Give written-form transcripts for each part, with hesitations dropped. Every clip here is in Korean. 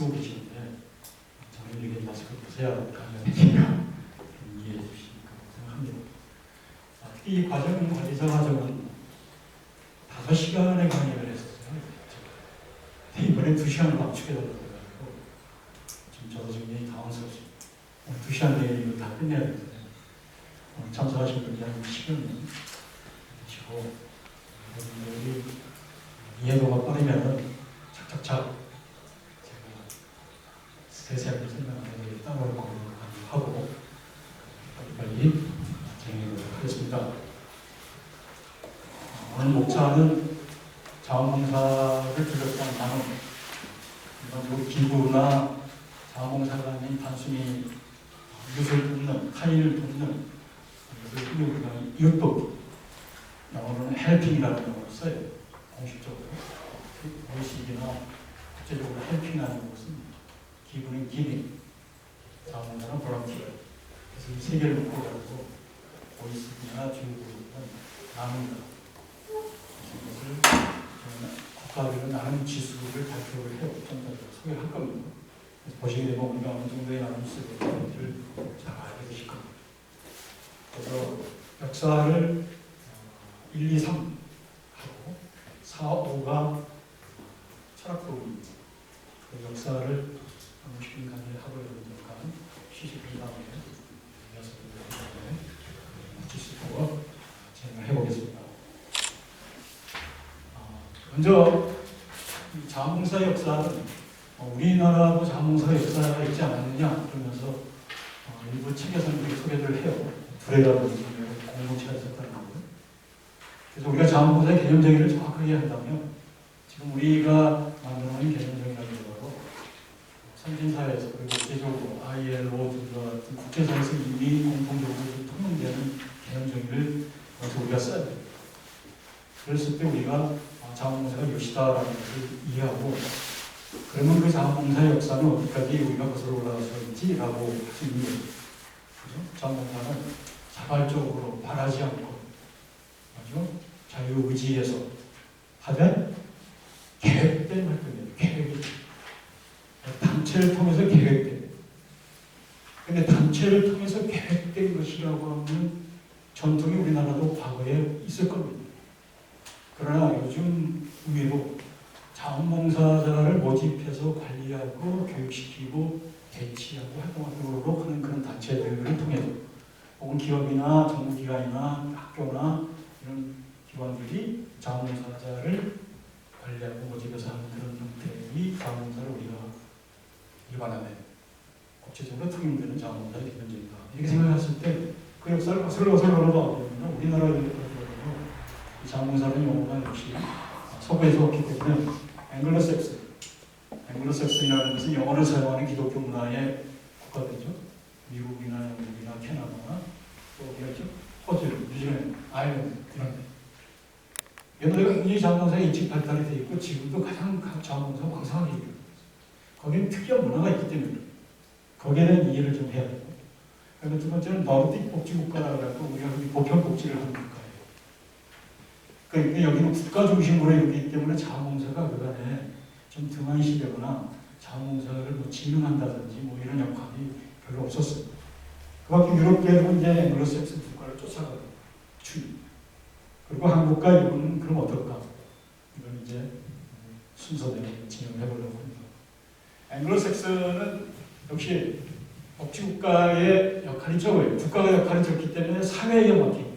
쓰고 계시는데 저희에게 마스크 보세요 강연이니까 이해해 주시니까 생각합니다. 특히 이 과정 관리자 과정은 5시간의 강의를 했었어요. 이번에 2시간을 감축해달라고 해가지고 지금 저도 굉장히 당황스럽습니다. 2시간 내에 이거 다 끝내야 되는데 참석하신 분이 한 10여 명 계시고 여러분들이 이해도가 빠르면 착착착 제가 세세하게 설명 안 해드리겠다고 하고 빨리 진행하도록 하겠습니다. 오늘 목차는 자원봉사를 비롯한 나눔, 뭐 기부나 자원봉사가 아닌 단순히 이웃을 돕는, 타인을 돕는, 그것을 우리가 이웃돕기, 영어로는 헬핑이라는 용어를 써요. 공식적으로. 공식이나 국제적으로 헬핑이라는 것은 기부는 기빙, 자원봉사는 볼런티어. 그래서 이 세 개를 묶어가지고 보이스나 주요구는 나눈다. 이것을 국가별로 나눔 지수를 발표를 해요. 좀 더 소개를 할 겁니다. 보시게 되면 우리가 어느 정도의 나눔 지수를 잘 알게 되실 겁니다. 그래서 역사를 1, 2, 3 하고 4, 5가 철학 부분입니다. 그 역사를 50분간의 학을 연습한 시식을 다음에 지수로 진행을 해보겠습니다. 먼저 자원봉사의 역사는 우리나라도 자원봉사의 역사가 있지 않았느냐 그러면서 일부 책에서는 그렇게 소개를 해요. 두레라고 공동체가 있었다는 거예요. 그래서 우리가 자원봉사의 개념 정의를 정확하게 한다면 지금 우리가 만들어놓은 개념 정의라는 거로 선진사회에서 그리고 국제적으로 ILO 등과 같은 국제사회에서 이미 공통적으로 통용되는 개념 정의를 우리가 써야 돼요. 그랬을 때 우리가 자원봉사가 이것이다라는 것을 이해하고 그러면 그 자원봉사의 역사는 어디까지 우리가 거슬러 올라가서 있지라고 할 수 있는 거죠. 자원봉사는 자발적으로 바라지 않고 아주 자유의지에서 하되 계획된 활동이에요. 계획이 단체를 통해서 계획된. 그런데 단체를 통해서 계획된 것이라고 하는 전통이 우리나라도 과거에 있을 겁니다. 그러나 요즘 의외로 자원봉사자를 모집해서 관리하고 교육시키고 대치하고 활동하도록 하는 그런 단체들을 통해서 혹은 기업이나 정부기관이나 학교나 이런 기관들이 자원봉사자를 관리하고 모집해서 하는 그런 형태의 자원봉사를 우리가 일반화된 국제적으로 통용되는 자원봉사의 기본적이다. 이렇게 생각했을 때 그 역사를 거슬러 올라가면 우리나라의 자원봉사는 용어가 역시 서구에서 왔기 때문에 앵글로색슨이라는 것은 영어를 사용하는 기독교 문화의 국가들이죠. 미국이나 영국이나 캐나다나 또 어디가 있죠? 호주, 뉴질랜드, 아일랜드 이런 데. 얘네들가 굉장히 자원봉사에 일찍 발달이 되어 있고 지금도 가장 자원봉사 왕성하게 있고 거기는 특이한 문화가 있기 때문에 거기에 대한 이해를 좀 해야 되고 그리고 두 번째는 너르딕 복지국가라고 해서 우리가 보편복지를 하는 국가예요. 그러니까 여기는 국가 중심으로 이기 때문에 자원봉사가 그간에 좀 등한시되거나 자원봉사를 뭐 진흥한다든지 뭐 이런 역할이 별로 없었어요. 그 밖에 유럽계도 이제 앵글로색슨 국가를 쫓아가고 추이. 그리고 한국과 일본은 그럼 어떨까? 이건 이제 순서대로 진행해 보려고 합니다. 앵글로색슨은 역시 복지국가의 역할이 적어요. 국가의 역할이 적기 때문에 사회에 맡기고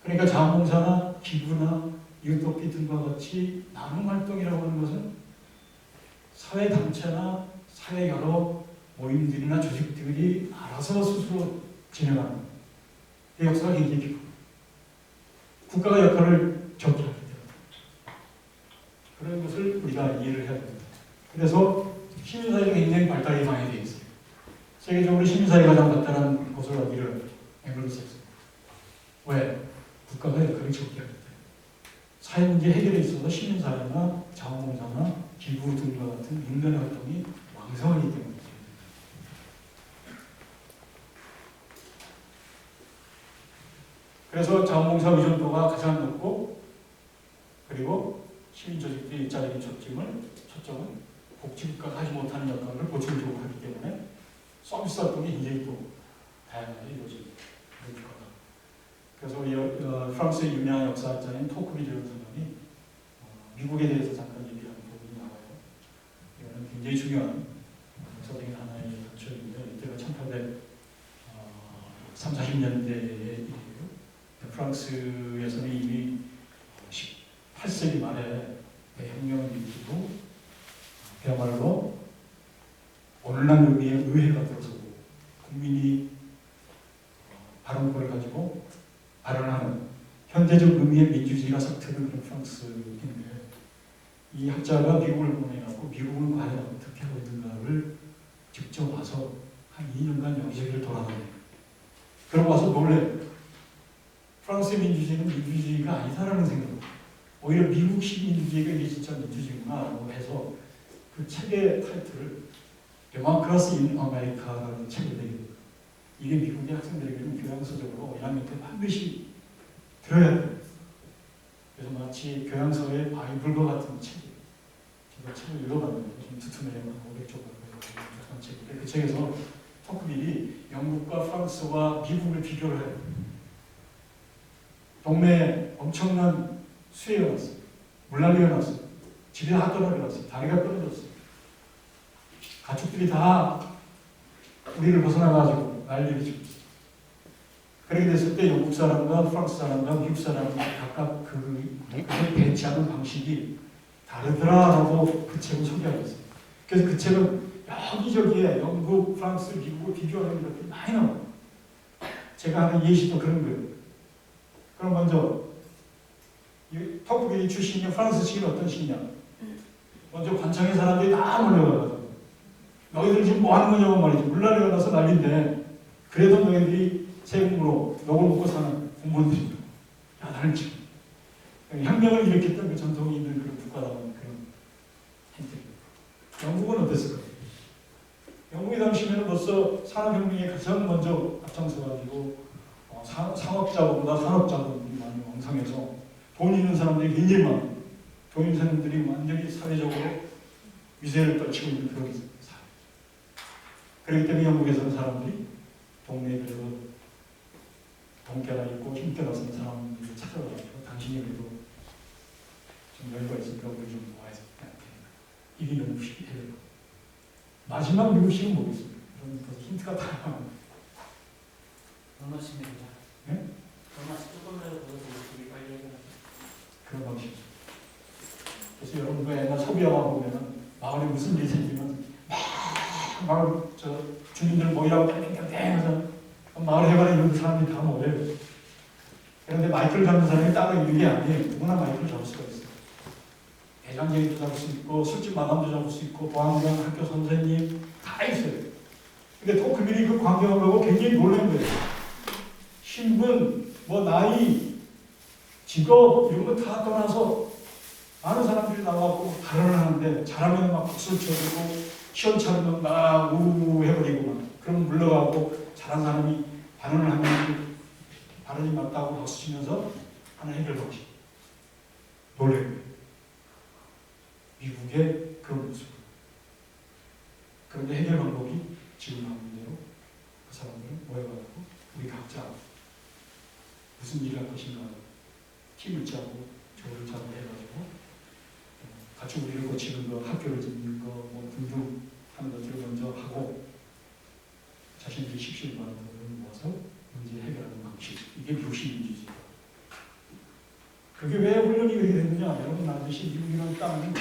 그러니까 자원봉사나 기부나 이웃돕기 등과 같이 나눔 활동이라고 하는 것은 사회단체나 사회 여러 모임들이나 조직들이 알아서 스스로 진행하는 그 역사가 굉장히 깊고 국가가 역할을 적게 하기 때문에 그런 것을 우리가 이해를 해야 됩니다. 그래서 시민사회가 굉장히 발달이 많이 되어 있어요. 세계적으로 시민사회가 가장 발달한 곳을 어디를 앵글로색슨. 왜? 국가가 역할을 적게 하기 때문에 사회 문제 해결에 있어서 시민사회나 자원봉사나 기부 등과 같은 인간의 활동이 왕성하기 때문에 그래서 자원봉사 의존도가 가장 높고 그리고 시민조직들의 일자적인 초점은 복지국가가 하지 못하는 역할을 보충적으로 하기 때문에 서비스 활동이 굉장히 또 다양하게 이루어집니다. 그래서 우리 프랑스의 유명한 역사학자인 토크빌이라는 사람이 미국에 대해서 잠깐 얘기하는 부분이 나와요. 이거는 굉장히 중요한 역사적인 하나의 관점인데 이때가 1840년대의 일이에요. 프랑스에서는 이미 18세기 말에 대혁명을 일으키고 그야말로 오늘날 의미의 의회가 들어서고 국민이 발언권을 가지고 발언하는 현대적 의미의 민주주의가 싹트는 그런 프랑스인데 이 학자가 미국을 보내갖고 미국은 과연 어떻게 하고 있는가를 직접 와서 한 2년간 여기저기를 돌아다녀요. 그러고 와서 놀래요. 프랑스의 민주주의는 민주주의가 아니다라는 생각을 오히려 미국식 민주주의가 이게 진짜 민주주의구나 해서 그 책의 타이틀을 데모크라시 인 아메리카라는 책을 내게 됩니다. 이게 미국의 학생들에게는 교양서적으로 1학년 때 반드시 들어야 돼요. 그래서 마치 교양서의 바이블과 같은 책이에요. 제가 책을 읽어봤는데 좀 두툼해요. 500쪽 가까이 책인데 그 책에서 토크빌이 영국과 프랑스와 미국을 비교를 해요. 동네에 엄청난 수해가 났어요. 물난리가 났어요. 집이 다 떨어졌어요. 다리가 떨어졌어요. 가축들이 다 우리를 벗어나가지고 난리를 치고 있어요. 그렇게 됐을 때 영국 사람과 프랑스 사람과 미국 사람과 각각 그것을 배치하는 방식이 다르더라라고 그 책을 소개하고 있어요. 그래서 그 책은 여기저기에 영국, 프랑스, 미국을 비교하는 것들이 많이 나와요. 제가 하는 예시도 그런 거예요. 그럼 먼저 토크빌이 출신이 프랑스 시인 어떤 시이냐? 먼저 관청의 사람들이 다 몰려가가지고 너희들 지금 뭐 하는 거냐고 말이지. 물난리가 나서 난리인데 그래도 너희들이 세금으로 녹을 먹고 사는 공무원들이다. 야, 나는 지금 혁명을 일으켰던 그 전통이 있는 그런 국가라는 그런 힌트. 영국은 어땠을까요? 영국이 당시에는 벌써 산업혁명에 가장 먼저 앞장서가지고 상업자보다 산업자본이 많이 왕성해서 돈 있는 사람들이 굉장히 많아요. 돈 있는 사람들이 완전히 사회적으로 위세를 떨치고 있는 그런 사회. 그렇기 때문에 영국에서는 사람들이 동네에 그래서 돈깨나 있고 힘깨나 쓰는 사람들을 찾아가지고 당신이 그래도 좀 여유가 있으니까 우리 좀 모아서 이게 영국식이에요. 마지막 미국식은 뭐겠습니까? 그런 힌트가 다양합니다. 원하십니다. 네? 원하시 조금이라도 더 되게 빨리 해결하죠. 그런 방식이죠. 그래서 여러분들 옛날 소비 영화 보면은 마을에 무슨 일이 생기면 막 주민들 모이라고 땡땡땡 마을 해관에 있는 사람들이 다 모여요. 그런데 마이크를 잡는 사람이 따로 있는 게 아니에요. 누구나 마이크를 잡을 수가 있어요. 대장장이도 잡을 수 있고 술집 마담도 잡을 수 있고 보안관, 학교 선생님 다 있어요. 근데 토크빌이 그 광경을 보고 굉장히 놀란 거예요. 신분, 뭐 나이, 직업 이런 거 다 떠나서 많은 사람들이 나와서 발언을 하는데 잘하면 막 박수를 쳐주고 시원찮으면 막 우우 해버리고 막 그럼 물러가고 잘한 사람이 발언을 하면 발언이 맞다고 박수 치면서 하는 해결 방식. 놀래요. 미국의 그런 모습. 그런데 해결 방법이 지금 나온 대로 그 사람들은 모여가지고 우리 각자 무슨 일을 할 것인가 팀을 짜고 조를 짜고 해가지고 같이 우리를 고치는 거, 학교를 짓는 거, 뭐 등등 하는 것들을 먼저 하고 자신들이 십시일 많은 돈을 모아서 문제 해결하는 방식. 이게 미국식 민주주의다. 그게 왜 훈련이 그렇게 됐느냐? 여러분 아시듯이 미국이라는 땅은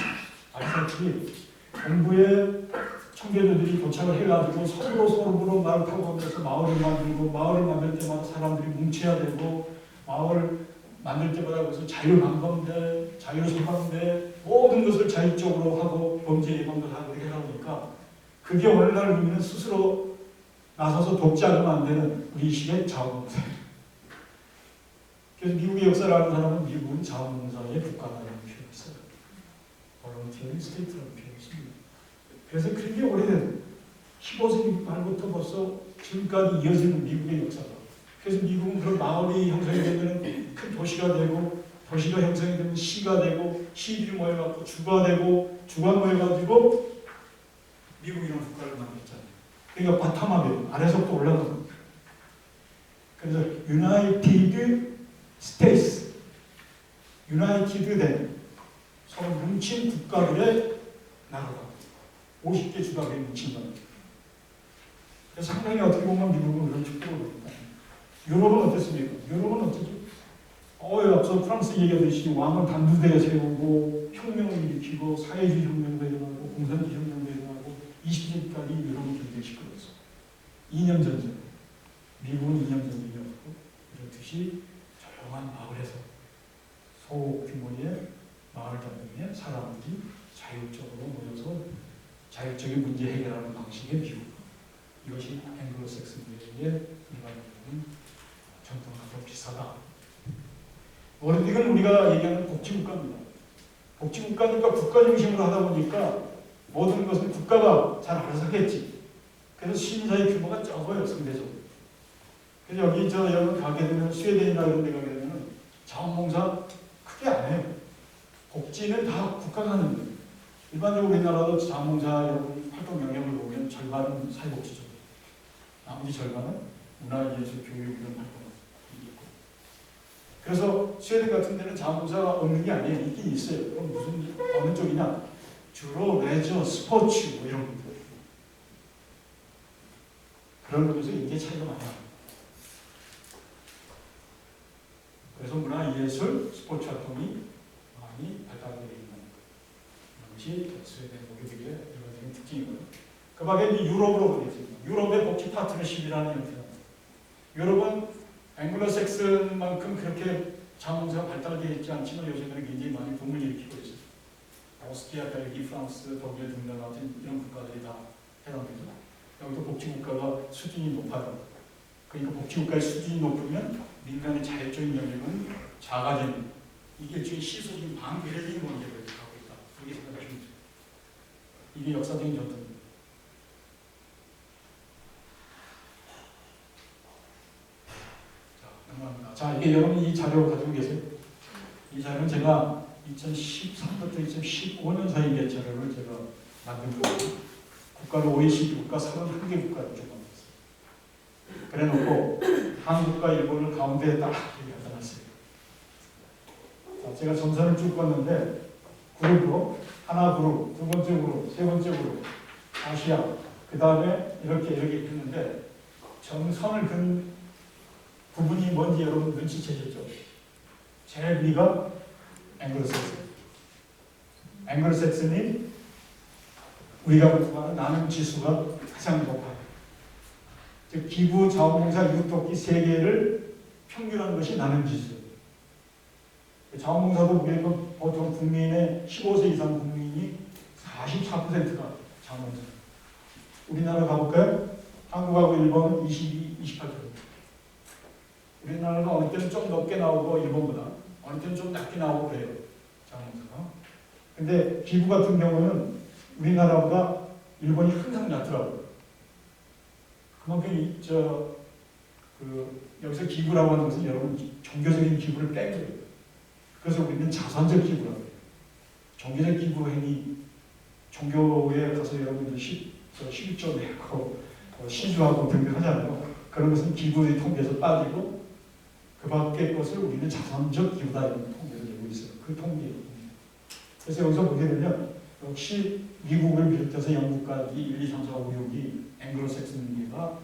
아시다시피 동부에 청교도들이 도착을 해가지고 서로 말을 타고 가면서 마을을 만들고 마을을 만들 때마다 사람들이 뭉쳐야 되고 마을 만들 때마다 그래서 자유방범대, 자유소방대 모든 것을 자율적으로 하고 범죄 예방도 하고 이렇게 하다 보니까 그게 오늘날 우리는 스스로 나서서 돕지 않으면 안 되는 우리 시대의 자원봉사예요. 그래서 미국의 역사를 아는 사람은 미국은 자원봉사의 국가라는 표현을 써요. volunteer state라는 표현을 씁니다. 그래서 그게 오래된 15세기 말부터 벌써 지금까지 이어지는 미국의 역사다. 그래서 미국은 그런 마을이 형성이 되면 큰 도시가 되고 도시가 형성이 되면 시가 되고 시들이 모여갖고 주가 되고 주가 모여가지고 미국이라는 국가를 만들었잖아요. 그러니까 바탕화면 아래서부터 올라가는 겁니다. 그래서 유나이티드 스테이츠, 유나이티드 된 서로 뭉친 국가들의 나라다. 50개 주각에 뭉친 겁니다. 상당히 어떻게 보면 미국은 그런 축복을 받았다. 유럽은 어땠습니까? 유럽은 어떻죠? 앞서 프랑스 얘기하듯이 왕을 단두대에 세우고 혁명을 일으키고 사회주의 혁명도 일어나고 공산주의 혁명도 일어나고 20세기까지 유럽은 굉장히 시끄러웠어. 2년 전쟁. 미국은 2년 전쟁이었고 그렇듯이 조용한 마을에서 소규모의 마을 단위의 사람들이 자율적으로 모여서 자율적인 문제 해결하는 방식의 미국. 이것이 앵글로색슨계의 일반적인 전통하고 비슷하다. 이건 우리가 얘기하는 복지국가입니다. 복지국가니까 국가 중심으로 하다 보니까 모든 것은 국가가 잘 알아서 하겠지. 그래서 시민사회 규모가 적어요, 상대적으로. 그래서 여기 여러분 가게 되면 스웨덴이나 이런 데 가게 되면 자원봉사 크게 안 해요. 복지는 다 국가가 하는 거예요. 일반적으로 우리나라도 자원봉사 여러분 활동 영역을 보면 절반은 사회복지 쪽. 나머지 절반은 문화예술, 교육 이런 활동이 있고. 그래서 스웨덴 같은 데는 자원봉사가 없는 게 아니에요. 있긴 있어요. 그럼 무슨 어느 쪽이냐? 주로 레저, 스포츠 뭐 이런 것들. 그런 것에서 인재 차이가 많이 납니다. 그래서 문화예술, 스포츠 활동이 많이 발달되어 있는 것이 스웨덴 목요일의 일반적인 특징이고요. 그 밖에 이제 유럽으로 보겠습니다. 유럽의 복지 파트너십이라는 형태가 유럽은 앵글로색슨만큼 그렇게 자원봉사가 발달되어 있지 않지만 요즘에는 굉장히 많이 붐을 일으키고 있어요. 오스트리아, 벨기, 프랑스, 독일 등등 같은 이런 국가들이 다 해당되죠. 여기도 복지국가가 수준이 높아요. 그러니까 복지국가의 수준이 높으면 민간의 자율적인 영역은 작아지는 이게 일종의 시소적인 반괴력적인 관계를 갖고 있다. 그렇게 생각하시면 돼요. 이게 역사적인 전통입니다. 자, 이게 여러분 이 자료 가지고 계세요? 이 자료는 제가 2013부터 2015년 사이 의 자료를 제가 만든 거예요. 국가를 OECD 국가 31개 국가를 좀 만들었어요. 그래 놓고 한국과 일본을 가운데에 딱 갖다 놨어요. 자, 제가 점선을 쭉 껐는데 그룹으로 하나 그룹, 두 번째 그룹, 세 번째 그룹, 아시아, 그 다음에 이렇게 했는데 점선을 긋는 부분이 뭔지 여러분 눈치채셨죠? 제일 위가 앵글로색슨. 앵글로색슨이 우리가 구하는 나눔 지수가 가장 높아요. 즉 기부, 자원봉사, 이웃돕기 세 개를 평균한 것이 나눔 지수. 자원봉사도 보면 보통 국민의 15세 이상 국민이 44%가 자원봉사. 우리나라 가볼까요? 한국하고 일본은 28%. 우리나라는 어느 때는 좀 높게 나오고 일본보다 어느 때는 좀 낮게 나오고 그래요. 자원봉사가. 근데 기부 같은 경우는 우리나라보다 일본이 항상 낮더라고요. 그만큼 여기서 기부라고 하는 것은 여러분 종교적인 기부를 뺀 거예요. 그래서 우리는 자선적 기부라고 해요. 종교적 기부 행위, 종교에 가서 여러분들 11조 내고 시주하고 등등 하잖아요. 그런 것은 기부의 통계에서 빠지고 그 밖의 것을 우리는 자선적 기부다 이런 통계를 내고 있어요. 그 통계입니다. 그래서 여기서 보게 되면 역시 미국을 비롯해서 영국까지 1, 2, 3, 4, 5, 6이 앵글로색슨계가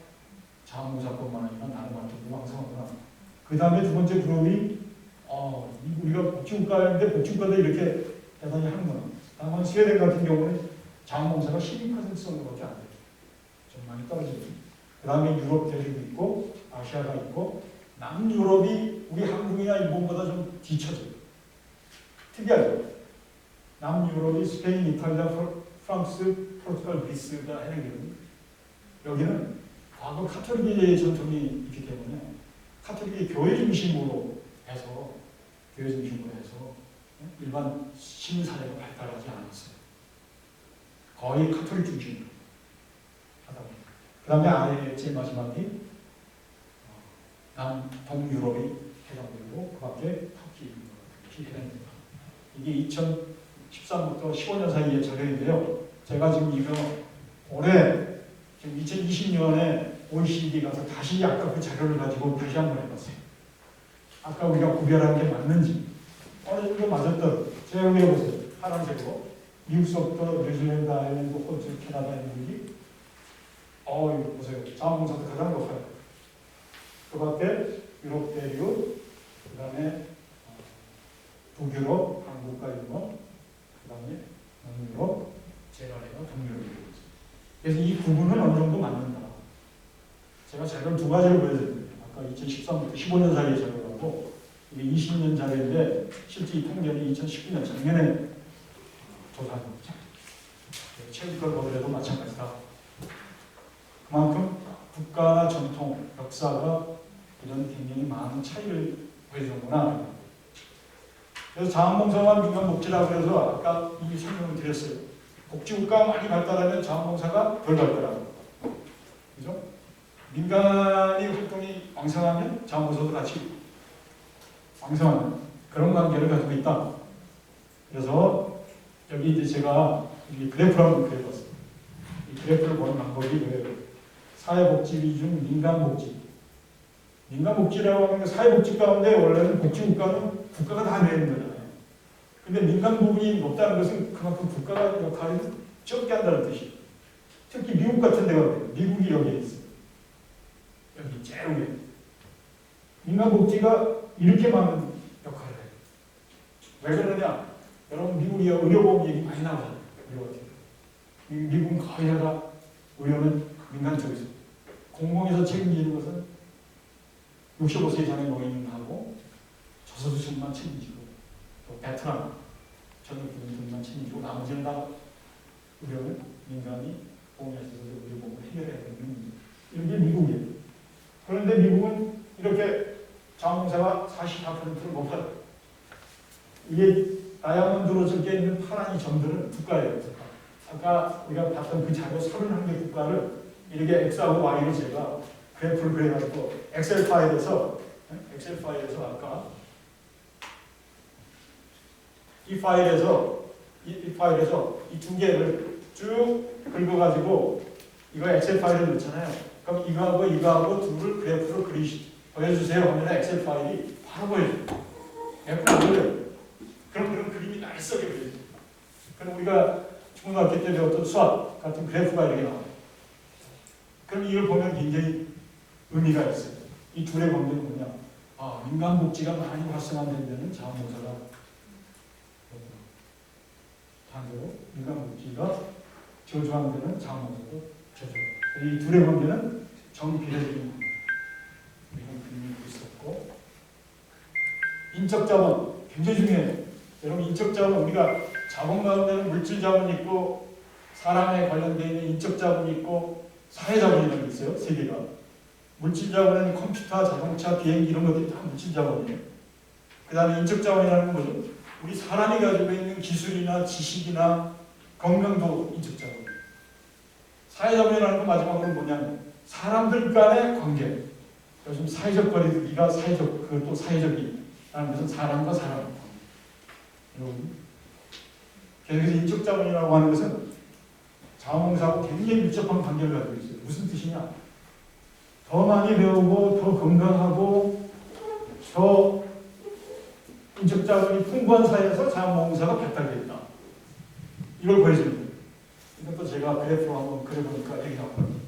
자원봉사뿐만 아니라 나눔 활동도 왕성하구나. 그 다음에 두 번째 그룹이 우리가 복지국가인데 복지국가도 이렇게 대단히 하는구나. 다만 스웨덴 같은 경우는 자원봉사가 12% 정도밖에 안 돼요. 좀 많이 떨어지죠. 그 다음에 유럽 대륙이 있고 아시아가 있고 남유럽이 우리 한국이나 일본보다 좀 뒤쳐져요. 특이하죠. 남유럽이 스페인, 이탈리아, 프랑스, 포르투갈, 그리스가 해당되거든요. 여기는 과거 카톨릭의 전통이 있기 때문에 카톨릭이 교회 중심으로 해서 일반 시민사회가 발달하지 않았어요. 거의 카톨릭 중심으로 하다 보니까. 그 다음에 아예 제일 마지막이 동유럽이 해당되고 그 밖에 터키 이것이 해당됩니다. 이게 2013부터 15년 사이의 자료인데요. 제가 지금 이거 올해 지금 2020년에 OECD 가서 다시 아까 그 자료를 가지고 다시 한번 해봤어요. 아까 우리가 구별한 게 맞는지 어느 정도 맞았던 제가 여기 해보세요. 파란색으로 미국서부터 뉴질랜드, 아일랜드, 호주, 캐나다, 미국이 이거 보세요. 자원봉사도 가장 높아요. 그 밖에 유럽 대륙, 그 다음에 북유럽, 한국과 일본, 그 다음에 남유럽, 제라레가 동유럽이 되고 있어요. 그래서 이 구분은 어느 정도 맞는다. 제가 자료를 두 가지를 보여드립니다. 아까 2013부터 15년 사이에 자료라고 이게 20년 자료인데 실제 이 통계는 2019년 작년에 조사한 거죠. 최근 걸 보더라도 마찬가지다. 그만큼 국가나 전통, 역사가 이런 굉장히 많은 차이를 보여주는구나. 그래서 자원봉사와 민간복지라고 해서 아까 이 설명을 드렸어요. 복지국가가 많이 발달하면 자원봉사가 덜 발달하고, 그죠? 민간이 활동이 왕성하면 자원봉사도 같이 왕성한 그런 관계를 가지고 있다. 그래서 여기 이제 제가 이 그래프를 한번 그려봤어요. 이 그래프를 보는 방법이 뭐예요? 사회복지 비중 민간복지. 민간복지라고 하는 게 사회복지 가운데 원래는 복지국가는 국가가 다 내는 거잖아요. 근데 민간 부분이 높다는 것은 그만큼 국가가 역할을 적게 한다는 뜻이에요. 특히 미국 같은 데가 그래요. 미국이 여기에 있어요. 여기 제일 위에. 민간복지가 이렇게 많은 역할을 해요. 왜 그러냐? 여러분 미국이 의료보험 얘기 많이 나오잖아요. 미국은 거의 다 의료는 민간 쪽에서 공공에서 책임지는 것은 65세 이상의 노인하고 저소득층만 책임지고 또 베트남 전역분들만 책임지고 나머지는 다 의료는 민간이 보험에서 의료보험을 해결해야 되는 문제. 이런 게 미국이에요. 그런데 미국은 이렇게 자원봉사가 44%를 높아요. 이게 다이아몬드로 적혀 있는 파란 이 점들은 국가예요. 아까 우리가 봤던 그 자료 31개 국가를 이렇게 X하고 Y로 제가 그래프를 그려가지고 엑셀 파일에서 아까 이 파일에서 이 두 개를 쭉 긁어가지고 이거 엑셀 파일에 넣잖아요. 그럼 이거하고 둘을 그래프로 보여주세요 하면 엑셀 파일이 바로 보여줘요. 그래프를 안 그려요. 그런 그림이 날쌔게 보여요. 그럼 우리가 중고등학교 때 배웠던 수학 같은 그래프가 이렇게 나와요. 그럼 이걸 보면 굉장히 의미가 있어요. 이 둘의 관계는 뭐냐? 민간복지가 많이 활성화된 데는 자원봉사가 반대로 민간복지가 저조한 데는 자원봉사도 저조. 이 둘의 관계는 정비례적인 관계. 이런 그림이 있었고 인적 자원 굉장히 중요해요. 여러분 인적 자원 우리가 자본 가운데는 물질 자원이 있고 사람에 관련되어 있는 인적 자원이 있고 사회 자원이라는 게 있어요. 세 개가. 물질 자원은 컴퓨터, 자동차, 비행기 이런 것들이 다 물질 자원이에요. 그 다음에 인적 자원이라는 건 뭐죠? 우리 사람이 가지고 있는 기술이나 지식이나 건강도 인적 자원이에요. 사회 자원이라는 건 마지막으로 뭐냐면 사람들 간의 관계. 요즘 사회적 거리두기가 그것도 사회적이라는 것은 사람과 사람. 그래서 인적 자원이라고 하는 것은 자원봉사하고 굉장히 밀접한 관계를 가지고 있어요. 무슨 뜻이냐? 더 많이 배우고 더 건강하고 더 인적 자원이 풍부한 사회에서 자원봉사가 발달되어 있다. 이걸 보여줍니다. 이것도 제가 그래프로 한번 그려보니까 여기 나왔거든요.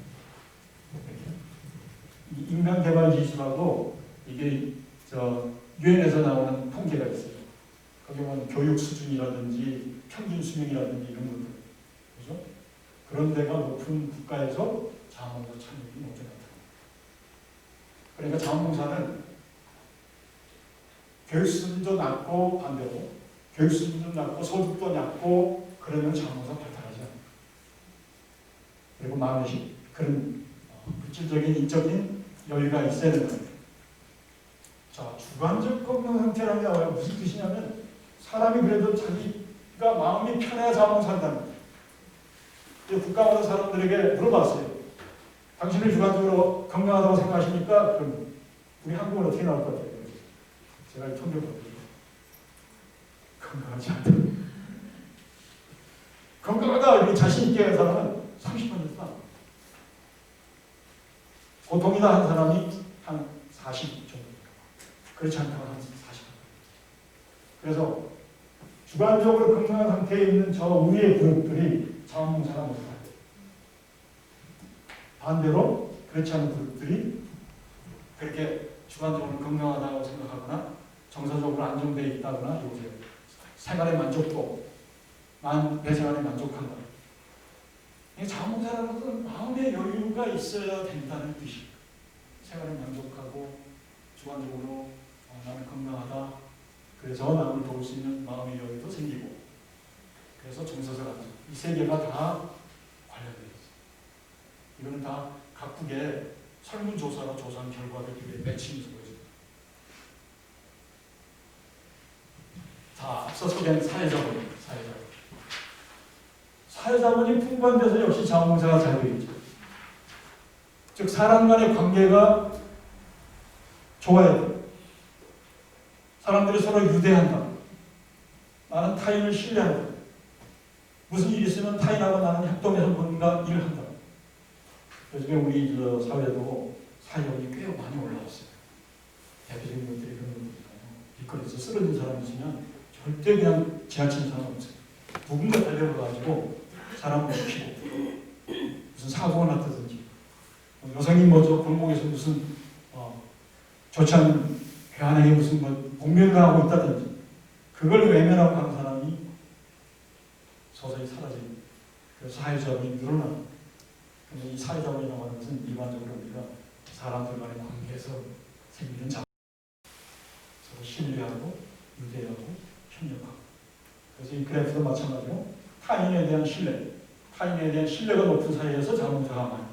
인간개발지수라고 이게 유엔에서 나오는 통계가 있어요. 거기 보면 교육 수준이라든지 평균 수명이라든지 이런 것들, 그죠? 그런 데가 높은 국가에서 자원봉사 참여율이 높게 나타납니다. 그러니까 자원봉사는 교육 수준도 낮고 반대로 교육 수준도 낮고 소득도 낮고 그러면 자원봉사 발달하지 않아요. 그리고 마음이 그런 물질적인 인적인 여유가 있어야 되는 거예요. 자, 주관적 건강 상태라면 무슨 뜻이냐면 사람이 그래도 자기가 마음이 편해야 자원봉사한다는 거예요. 국가마다 사람들에게 물어봤어요. 당신은 주관적으로 건강하다고 생각하십니까? 그럼 우리 한국은 어떻게 나올 것 같아요? 제가 이 통계를 봤거든요. 건강하지 않다. 건강하다 이렇게 자신 있게 하는 사람은 30%다. 보통이다 한 사람이 한 40 정도. 그렇지 않다고 한 40%. 그래서 주관적으로 건강한 상태에 있는 저 위의 그룹들이 자원봉사가 못해요. 반대로 그렇지 않은 그룹들이 그렇게 주관적으로 건강하다고 생각하거나 정서적으로 안정되어 있다거나 이보세요. 생활의 만족도, 내 생활에 만족한다. 자원봉사라는 것은 마음의 여유가 있어야 된다는 뜻이에요. 생활에 만족하고 주관적으로 나는 건강하다. 그래서 남을 도울 수 있는 마음의 여유도 생기고 그래서 정서적 안정. 이 세 개가 다 관련되어 있어요. 이거는 다 각국의 설문조사로 조사한 결과들이 매칭해서 보여줍니다. 자, 앞서 소개한 사회자본. 사회자본이 풍부한 데서 역시 자원봉사가 잘 되어 있죠. 즉 사람 간의 관계가 좋아야 돼요. 사람들이 서로 유대한다. 나는 타인을 신뢰한다. 무슨 일이 있으면 타인하고 나는 협동해서 뭔가 일을 한다. 요즘에 우리 사회도 사회력이 꽤 많이 올라왔어요. 대표적인 것들이 그런 것들이잖아요. 길거리에서 쓰러진 사람이 있으면 절대 그냥 지나치는 사람 없어요. 누군가 달려가가지고 사람을 지키고 무슨 사고가 났다든지 여성이 저 골목에서 무슨 좋지 않은 괴한에게 무슨 공면을 하고 있다든지 그걸 외면하고 가는 사람이 서서히 사라지고 그래서 사회자본이 늘어나는. 근데 이 사회자본이라고 하는 것은 일반적으로 우리가 사람들 간의 관계에서 생기는 자본, 서로 신뢰하고 유대하고 협력하고. 그래서 이 그래프도 마찬가지로 타인에 대한 신뢰가 높은 사회에서 자원봉사가 많아요.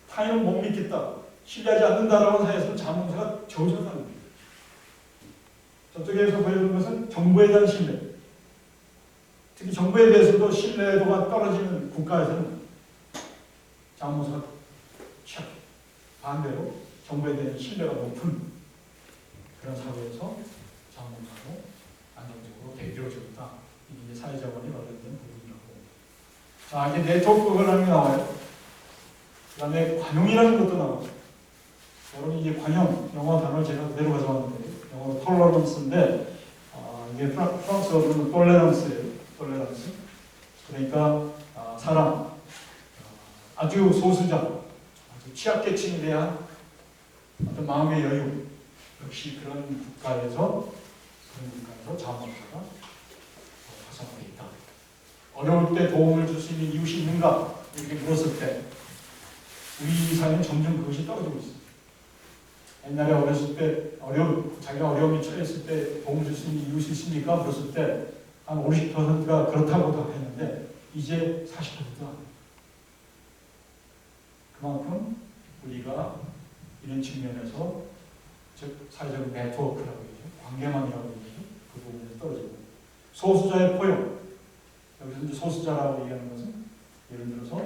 타인을 못 믿겠다, 신뢰하지 않는다라고 하는 사회에서는 자원봉사가 저조하다는 거예요. 저쪽에서 보여주는 것은 정부에 대한 신뢰. 특히 정부에 대해서도 신뢰도가 떨어지는 국가에서는 자원봉사가 취약해요. 반대로 정부에 대한 신뢰가 높은 그런 사회에서 자원봉사로 안정적으로 이루어지고 있다. 이게 이제 사회자본이 관련된 부분이라고. 자, 이제 네트워크라는 게 나와요. 그 다음에 관용이라는 것도 나와요. 여러분 이제 관용, 영어 단어를 제가 그대로 가져왔는데 영어로 톨러런스인데 이게 프랑스어로는 톨레랑스예요. 톨레랑스. 그러니까 사람, 아주 소수자, 아주 취약계층에 대한 어떤 마음의 여유. 역시 그런 국가에서 자원봉사가 활성화되어 있다. 어려울 때 도움을 줄 수 있는 이웃이 있는가? 이렇게 물었을 때 우리 사회는 점점 그것이 떨어지고 있습니다. 옛날에 어렸을 때 자기가 어려움에 처했을 때 도움을 줄 수 있는 이웃이 있습니까? 물었을 때 한 50%가 그렇다고 답했는데 이제 40%가 그만큼 우리가 이런 측면에서 즉 사회적 네트워크라고 하죠. 관계망이라고 하죠. 그 부분에서 떨어지고 소수자의 포용. 여기서 이제 소수자라고 얘기하는 것은 예를 들어서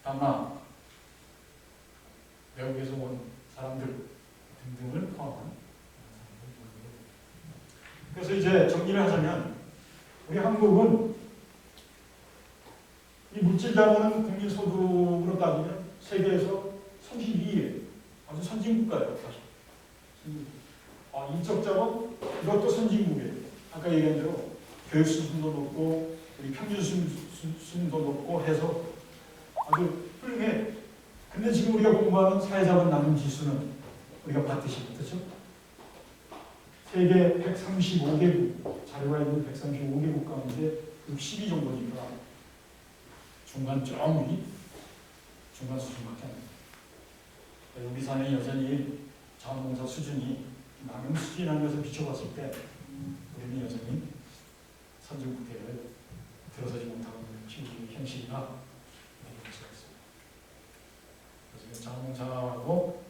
다만 외국에서 온 사람들 등등을 포함한. 그래서 이제 정리를 하자면 우리 한국은 이 물질 자본은 국민 소득으로 따지면 세계에서 32위예요. 아주 선진국가예요, 사실. 인적 자본 이것도 선진국이에요. 아까 얘기한 대로 교육 수준도 높고 우리 평균 수준도 높고 해서 아주 훌륭해. 근데 지금 우리가 공부하는 사회자본 나눔 지수는 우리가 봤듯이 어떻죠? 세계 135개국, 자료가 있는 135개국 가운데 60위 정도니까 중간 위, 중간 수준밖에 안 돼요. 우리 사회는 여전히 자원봉사 수준이 남용 수준이라는 것을 비춰봤을 때 우리는 여전히 선진국대를 들어서지 못하고 있는 현실이나 볼 수가 있습니다. 그래서 자원봉사하고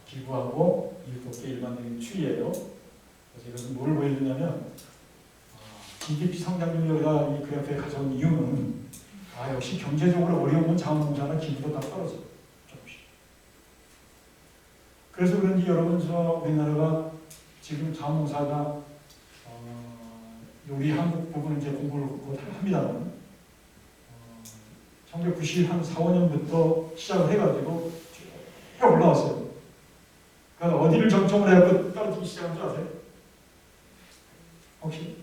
기부하고 이웃돕기 일반적인 추이예요. 그래서 이것은 뭘 보여주냐면 GDP 성장 능력이 이 그래프에 가져온 이유는 역시 경제적으로 어려운 자원봉사나 기부도 다 떨어져요. 조금씩. 그래서 그런지 여러분 우리나라가 지금 자원봉사가 우리 한국 부분은 이제 공부를 곧 합니다만 1994, 5년부터 시작을 해가지고 쭉 올라왔어요. 그러니까 어디를 정점을 해갖고 떨어지기 시작한 줄 아세요? 혹시?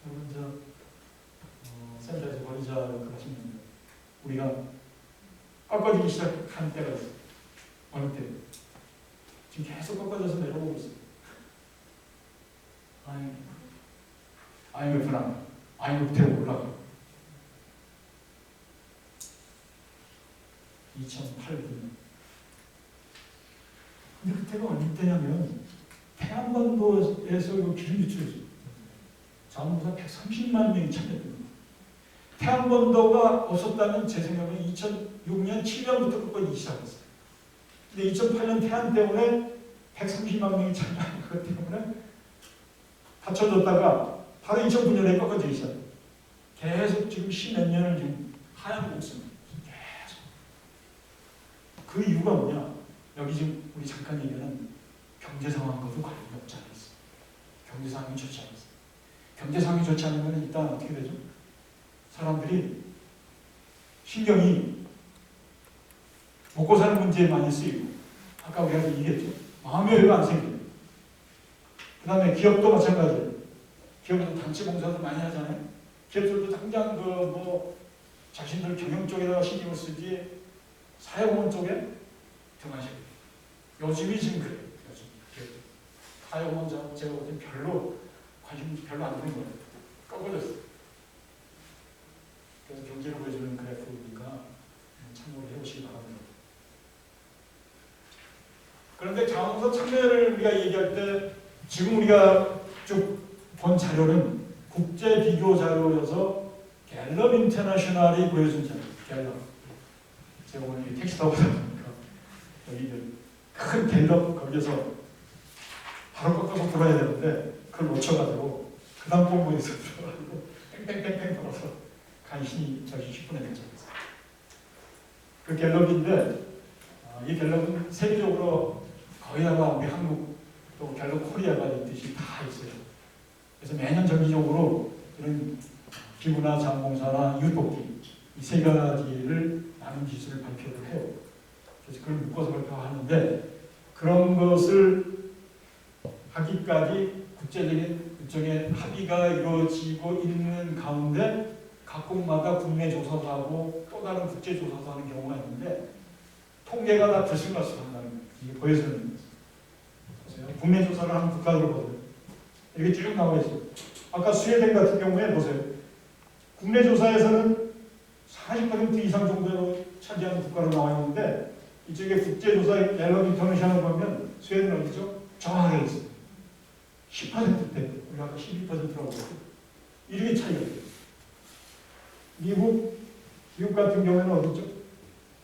여러분 센터에서 권위자로 하시면 우리가 꺾어지기 시작한 때가 있어요. 어느 때? 지금 계속 꺾어져서 내려오고 있어요. IMF나 IMF대로 올라가. 2008, 9년. 근데 그때가 어느 때냐면 태안반도에서 기름 유출했어요. 자원봉사 130만 명이 참여했던 거예요. 태안반도가 없었다면 제 생각은 2006년, 7년부터 꺾어지기 시작했어요. 근데 2008년 태안 때문에 130만 명이 참여한 것 때문에 받쳐줬다가 바로 2009년에 꺾어지기 시작해요. 계속 지금 10몇 년을 지금 하얀 곡선. 계속. 그 이유가 뭐냐? 여기 지금 우리 잠깐 얘기하는 경제 상황과도 관련이 없지 않았어. 경제 상황이 좋지 않았어. 경제 상황이 좋지 않으면 일단 어떻게 되죠? 사람들이 신경이 먹고 사는 문제에 많이 쓰이고, 아까 우리가 얘기했죠. 마음의 여유가 안 생겨요. 그 다음에 기업도 마찬가지예요. 기업은 단체 봉사도 많이 하잖아요. 기업들도 당장 자신들 경영 쪽에다가 신경을 쓰지 사회공헌 쪽에 등하시고. 요즘이 지금 그래요. 요즘 사회공헌 제가 볼 때 별로 관심 별로 안 드는 거예요. 꺾어졌어요. 그래서 경제를 보여주는 그래프니까 참고를 해보시기 바랍니다. 그런데 자원봉사 참여를 우리가 얘기할 때 지금 우리가 쭉 본 자료는 국제 비교 자료여서 갤럽 인터내셔널이 보여준 자료. 갤럽. 제가 오늘 택시 타고 다니니까 여기 큰 갤럽 거기서 바로 꺾어서 돌아야 되는데 그걸 놓쳐가지고 그 다음 본부에서 들어가지고 뺑뺑뺑뺑 돌아서 간신히 저기 10분에 도착했어요. 그 갤럽인데 이 갤럽은 세계적으로 거의 아마 우리 한국 또 갤럽 코리아가 있듯이 다 있어요. 그래서 매년 정기적으로 이런 기부나 자원봉사나 이웃돕기 이 세 가지를 나눈 기술을 발표를 해요. 그래서 그걸 묶어서 발표하는데 그런 것을 하기까지 국제적인 일종의 합의가 이루어지고 있는 가운데 각국마다 국내 조사도 하고 또 다른 국제 조사도 하는 경우가 있는데 통계가 다 들쑥날쑥한다는 거예요. 이게 보여주는 거예요. 국내 조사를 하는 국가들을 보세요. 이렇게 쭉 나와 있어요. 아까 스웨덴 같은 경우에 보세요. 국내 조사에서는 40% 이상 정도로 차지하는 국가로 나와 있는데 이쪽에 국제조사 갤럽 인터내셔널 보면 스웨덴은 어디죠? 정확하게 있어요. 10%대, 우리 아까 12%라고 했어요. 이렇게 차이가 있어요. 미국 같은 경우에는 어디죠?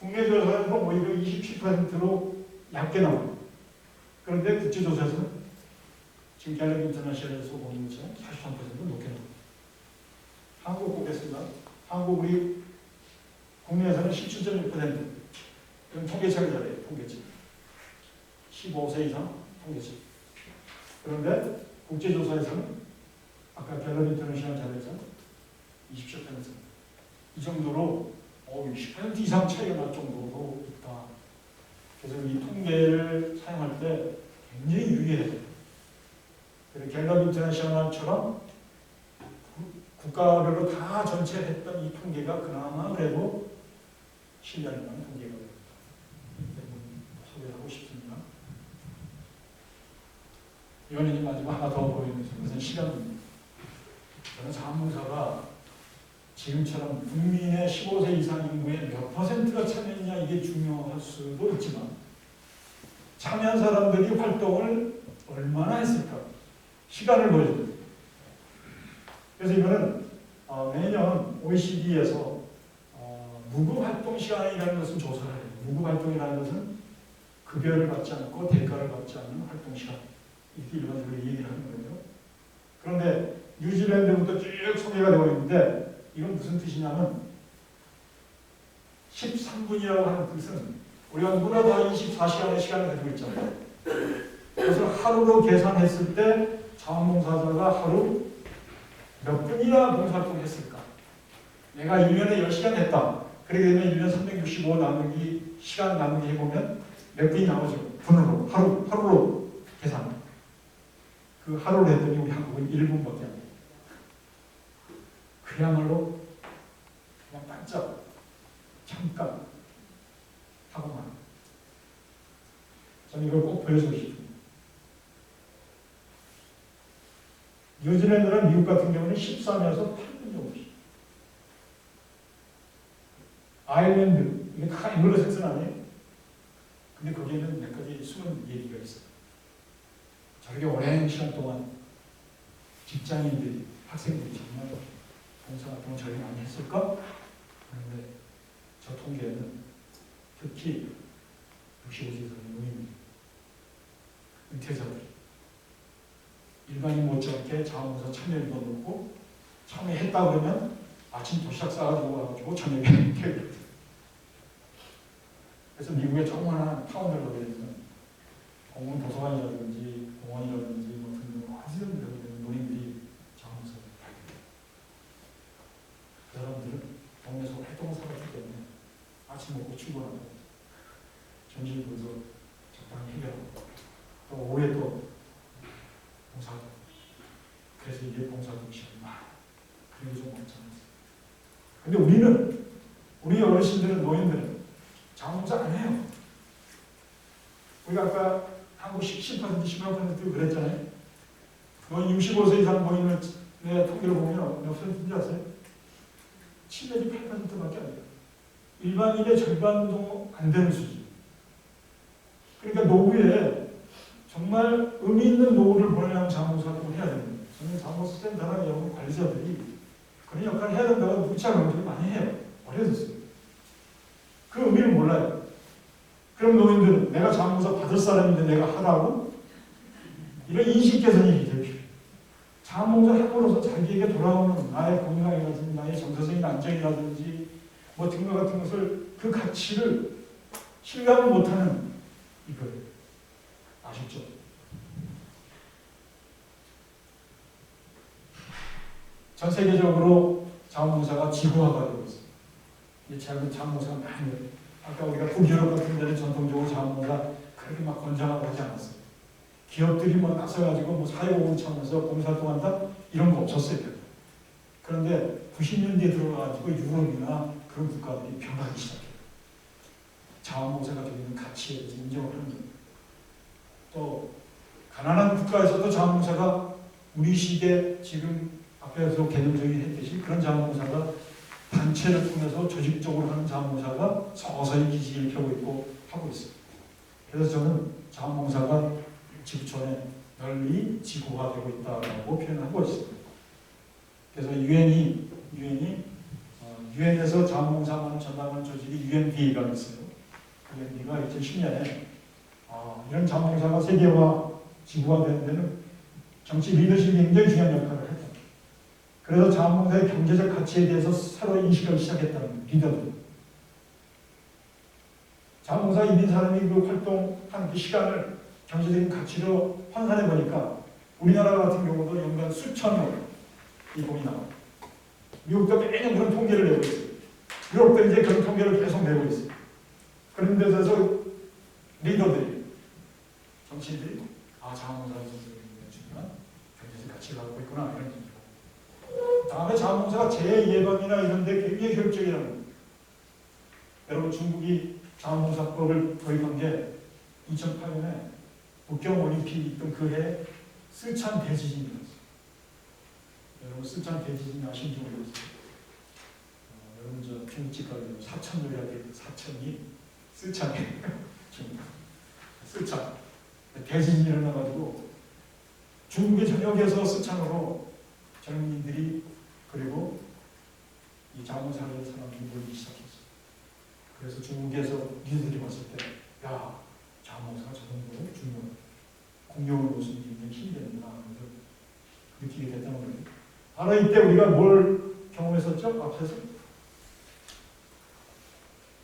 국내 조사에서 오히려 27%로 얇게 나와요. 그런데 국제조사에서는 지금 갤럽 인터내셔널에서 보는 것처럼 43% 높게 나와요. 한국 보겠습니다. 한국 우리 국내에서는 17.6%. 이건 통계책을 잘해요. 통계책. 15세 이상 통계책. 그런데 국제조사에서는 아까 갤럽 인터내셔널 자료에서 27%. 이 정도로 10% 이상 차이가 날 정도로 있다. 그래서 이 통계를 사용할 때 굉장히 유의해요. 그래서 갤럽 인터내셔널처럼 국가별로 다 전체 했던 이 통계가 그나마 그래도 신뢰할 만한 통계가 소개하고 싶습니다. 이거는 이제 마지막 하나 더 보이는 것은 시간입니다. 저는 자원봉사가 지금처럼 국민의 15세 이상 인구의 몇 퍼센트가 참여했냐 이게 중요할 수도 있지만 참여한 사람들이 활동을 얼마나 했을까 시간을 보여줍니다. 그래서 이거는 매년 OECD에서 무급활동 시간이라는 것은 조사를 해요. 무급활동이라는 것은 급여를 받지 않고 대가를 받지 않는 활동 시간 이렇게 일반적으로 얘기를 하는 거죠. 그런데 뉴질랜드부터 쭉 소개가 되고 있는데 이건 무슨 뜻이냐면 13분이라고 하는 뜻은 우리가 누구나 다 24시간의 시간을 가지고 있잖아요. 그것을 하루로 계산했을 때 자원봉사자가 하루 몇 분이나 봉사활동을 했을까? 내가 1년에 10시간 했다. 그렇게 되면 1년 365 나누기 시간 나누기 해보면 몇 분이 나오죠. 분으로 하루로 계산. 그 하루로 했더니 우리 한국은 1분밖에 안 돼요. 그야말로 그냥 반짝 잠깐 하고만. 저는 이걸 꼭 보여주고 싶습니다. 뉴질랜드나 미국 같은 경우는 14년에서 8분 정도씩. 아일랜드, 이게 다 앵글로색슨 아니에요? 근데 거기에는 몇 가지 숨은 얘기가 있어요. 저렇게 오랜 시간 동안 직장인들이, 학생들이 정말 봉사활동을 저렇게 많이 했을까? 그런데 저 통계에는 특히 65세 이상의 노인, 은퇴자들이 일반인 못지않게 자원봉사 참여율도 높고 참여했다 그러면 아침 도시락 싸가지고 와가지고 저녁에 퇴근. 그래서 미국의 조그마한 타운을 거기에는 공공 도서관이라든지 공원이라든지 뭐 등등 어디든 노인들이 자원봉사를 하게 돼요. 그 사람들은 동네에서 활동을 살았기 때문에 아침 먹고 출근하고 점심 먹어서 적당히 해결하고 또 오후에 또 봉사하고. 그래서 이게 봉사하는 시간이 많아요. 그리고 좀 없잖아요. 근데 우리 어르신들은, 노인들은 자원봉사 안 해요. 우리가 아까 한국 10%, 18% 그랬잖아요. 노인 65세 이상 노인을 내 통계를 보면 몇 퍼센트인지 아세요? 7 내지 8%밖에 안 돼요. 일반인의 절반도 안 되는 수준. 그러니까 노후에 정말 의미 있는 노후를 보내려면 자원봉사활동을 해야 됩니다. 저는 자원봉사센터나 여러분 관리자들이 그런 역할을 해야 된다고 누차 강조를 많이 해요. 어려졌어요. 그 의미를 몰라요. 그럼 노인들은 내가 자원봉사 받을 사람인데 내가 하라고? 이런 인식 개선이 될 필요해요. 자원봉사 함으로써 자기에게 돌아오는 나의 건강이라든지 나의 정서적인 안정이라든지 뭐 등과 같은 것을, 그 가치를 실감을 못하는 이거예요. 아쉽죠? 전 세계적으로 자원봉사가 지구화가 되고 있습니다. 이제 자원봉사가 많이 해요. 아까 우리가 북유럽 같은 데는 전통적으로 자원봉사 그렇게 막 권장하고 하지 않았어요. 기업들이 뭐 나서가지고 뭐 사회보험 차원에서 봉사활동한다? 이런 거 없었어요. 그런데 90년대에 들어와가지고 유럽이나 그런 국가들이 변하기 시작해요. 자원봉사가 가지고 있는 가치에 대해서 인정을 하는 거예요. 또 가난한 국가에서도 자원봉사가 우리 시대 지금 앞에서 개념적인 했듯이 그런 자원봉사가 단체를 통해서 조직적으로 하는 자원봉사가 서서히 기지를 펴고 있고 하고 있습니다. 그래서 저는 자원봉사가 지구촌에 널리 지구화되고 있다고 표현하고 있습니다. 그래서 유엔에서 자원봉사만 전담하는 조직이 UND가 있어요. UND가 2010년에 이런 자원봉사가 세계화, 지구화되는 데는 정치 리더십이 굉장히 중요한 역할을 했다. 그래서 자원봉사의 경제적 가치에 대해서 새로 인식을 시작했다는 리더들. 자원봉사에 있는 사람이 그 활동한 그 시간을 경제적인 가치로 환산해 보니까 우리나라 같은 경우도 연간 수천억 이 돈이 나와요. 미국도 매년 그런 통계를 내고 있어요. 유럽도 이제 그런 통계를 계속 내고 있어요. 그런 데서 리더들이, 정치인들이 자원봉사가 중요한 경제적 가치를 갖고 있구나 이런 거죠. 다음에 자원봉사가 재해 예방이나 이런 데 굉장히 효율적이라는 거예요. 여러분 중국이 자원봉사법을 도입한 게 2008년에 북경올림픽이 있던 그 해에 쓰촨 대지진이 일어났어요. 여러분 쓰촨 대지진 아시는지 모르겠어요. 여러분 저 중국집 가면 사천요리하게 사천이 쓰촨이에요. 쓰촨 대지진이 일어나가지고 중국의 전역에서 쓰촨으로 젊은이들이 그리고 이 자원봉사를 하는 사람들이 모이기 시작했어요. 그래서 중국에서 니들이 봤을 때 야, 자원봉사가 저 정도로 중요한 공룡을 모습이 굉장히 힘이 되는구나 하는 걸 느끼게 됐다는 거예요. 바로 이때 우리가 뭘 경험했었죠? 앞에서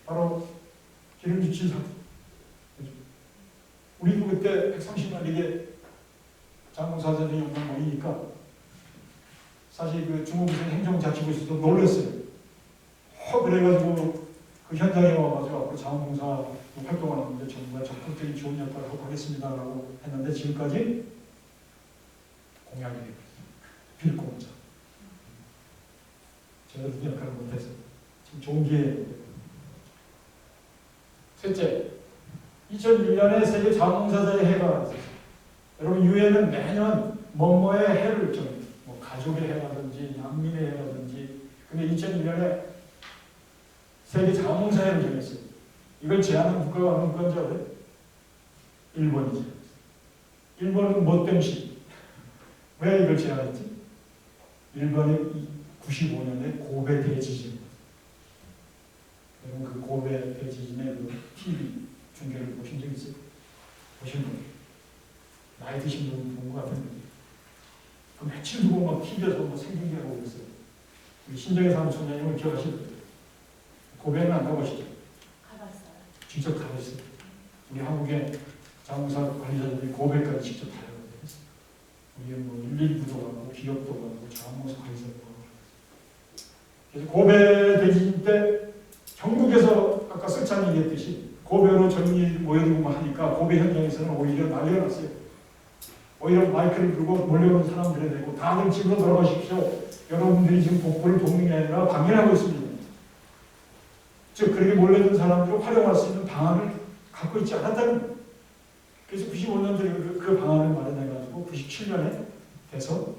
바로 기름지출 사태. 우리도 그때 130만 리게 자원봉사자들이 연방 모이니까 사실 그 중국에서 행정자치부에서도 놀랐어요. 그래가지고 그 현장에 와가지고 앞으로 자원봉사 활동하는데 정말 적극적인 좋은 역할을 하고 하겠습니다라고 했는데 지금까지 공약이 되고 빌공자. 제가 그 역할을 못해서 지금 좋은 기회예요. 셋째, 2001년에 세계 자원봉사자의 해가 있었어요. 여러분 유엔은 매년 뭐뭐의 해를 정해요. 뭐 가족의 해라든지 난민의 해라든지. 근데 2001년에 세계 자원봉사해를 정했어요. 이걸 제안한 국가가 어느 국가인지 알아요? 일본이죠. 일본은 못된 시. 왜 이걸 제안했지? 일본이 95년에 고베 대지진. 여러분 그 고베 대지진의 그 TV 중계를 보신 적 있어요? 보신 분? 나이 드신 분 본 것 같은데. 그 며칠 두고 막 TV에서 막 생중계 하고 그랬어요. 우리 신정혜 사무총장님을 기억하실 거예요. 고베는 안 가보시죠? 가봤어요. 직접 가보셨어요. 우리 한국의 자원봉사 관리자들이 고베까지 직접 다녀오고 그랬어요. 우리 뭐 119도 가고 기업도 가고 자원봉사 관리자도 가고. 그래서 고베 대지진 때 전국에서 아까 석찬이 얘기했듯이 고베로 전이 모여들고 하니까 고베 현장에서는 오히려 난리가 났어요. 오히려 마이크를 들고 몰려오는 사람들에 대고 다들 집으로 돌아가십시오. 여러분들이 지금 복구를 돕는 게 아니라 방해하고 있습니다. 즉 그렇게 몰려든 사람들을 활용할 수 있는 방안을 갖고 있지 않았다는 거예요. 그래서 95년도에 그 방안을 마련해가지고 97년에 돼서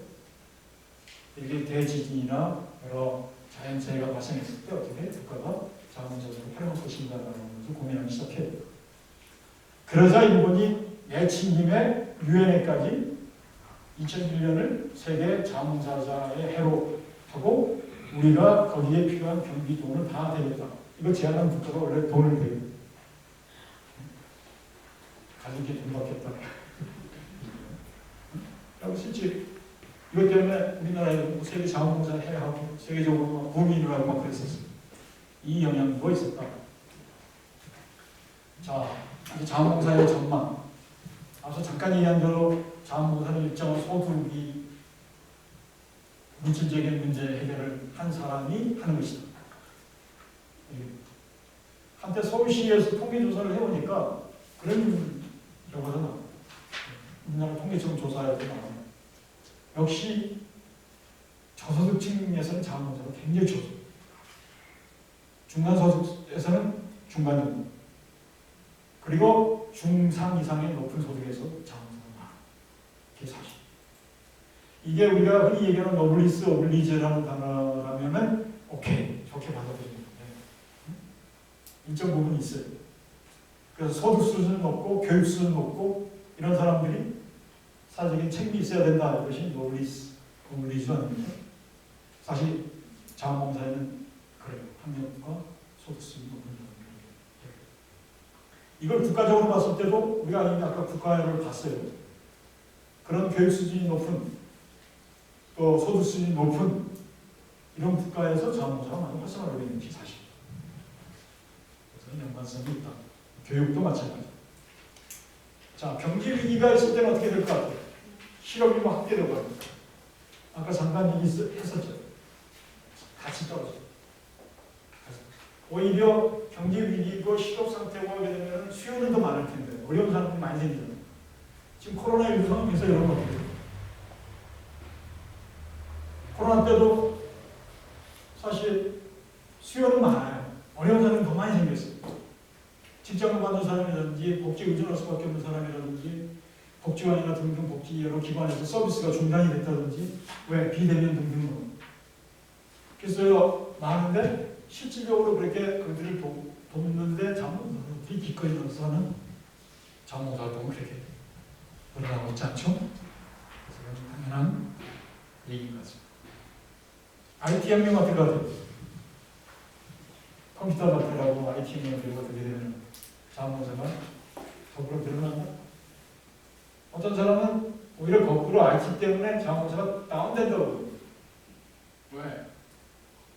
이게 대지진이나 여러 자연재해가 발생했을 때 어떻게 국가가 자원봉사를 활용할 것인가라는 것을 고민하기 시작해요. 그러자 일본이 내친 김에 유엔에까지 2001년을 세계 자원봉사자의 해로 하고 우리가 거기에 필요한 경비 돈을 다 대겠다. 이거 제안한 국가가 원래 돈을 대요. 가족이 돈 받겠다. 그리고 실제 이것 때문에 우리나라에 세계 자원봉사 해하고 세계적으로 붐이 일어나고 막 그랬었어요. 이 영향도 있었다. 자, 이제 자원봉사의 전망. 앞서 잠깐 얘기한 대로 자원봉사는 일정한 소득이 물질적인 문제 해결을 한 사람이 하는 것이다. 한때 서울시에서 통계조사를 해보니까 그런 결과가 나와요. 우리나라 통계청 조사에서 나와요. 역시 저소득층에서는 자원봉사가 굉장히 적어요. 중간소득에서는 중간 정도. 그리고 중상 이상의 높은 소득에서 자원봉사가 많아. 그게 사실. 이게 우리가 흔히 얘기하는 노블리스 오블리제라는 단어라면은 오케이, 좋게 받아들이는 건데 일정 부분이 있어요. 그래서 소득 수준은 높고 교육 수준은 높고 이런 사람들이 사회적인 책임이 있어야 된다. 이것이 노블리스 오블리제 아닙니까? 사실 자원봉사에는 그래요. 학력과 소득 수준이 높은 사람들. 이걸 국가적으로 봤을 때도 우리가 이미 아까 국가를 봤어요. 그런 교육 수준이 높은 또 소득 수준이 높은 이런 국가에서 자원봉사가 많이 활성화되고 있는지 사실. 그래서 연관성이 있다. 교육도 마찬가지. 자, 경제 위기가 있을 때는 어떻게 될 것 같아요? 실업이 막 확대되고 합니다. 아까 잠깐 얘기했었죠. 같이 떨어져. 오히려 경제 위기고 실업 상태가 오게 되면 수요는 더 많을 텐데 어려운 사람들이 많이 생기잖아요. 지금 코로나19 상황에서 이런 거 어때요? 코로나 때도 사실 수요는 많아요. 어려운 사람이 더 많이 생겼어요. 직장을 받는 사람이라든지 복지 의존할 수밖에 없는 사람이라든지 복지관이나 등등 복지 여러 기관에서 서비스가 중단이 됐다든지 왜 비대면 등등으로. 그래서 많은데 실질적으로 그렇게 그들을 돕는데 자원봉사자들이 기꺼이 나서 하는 자원봉사 활동은 그렇게 늘어나고 있지 않죠? 그래서 당연한 얘기인 것 같습니다. IT 혁명 어떻게 같아요? 컴퓨터 발달하고 IT 혁명이 되고 어떻게 되면 자원봉사가 더불어 늘어난다? 어떤 사람은 오히려 거꾸로 IT 때문에 자원봉사가 다운된다고. 왜?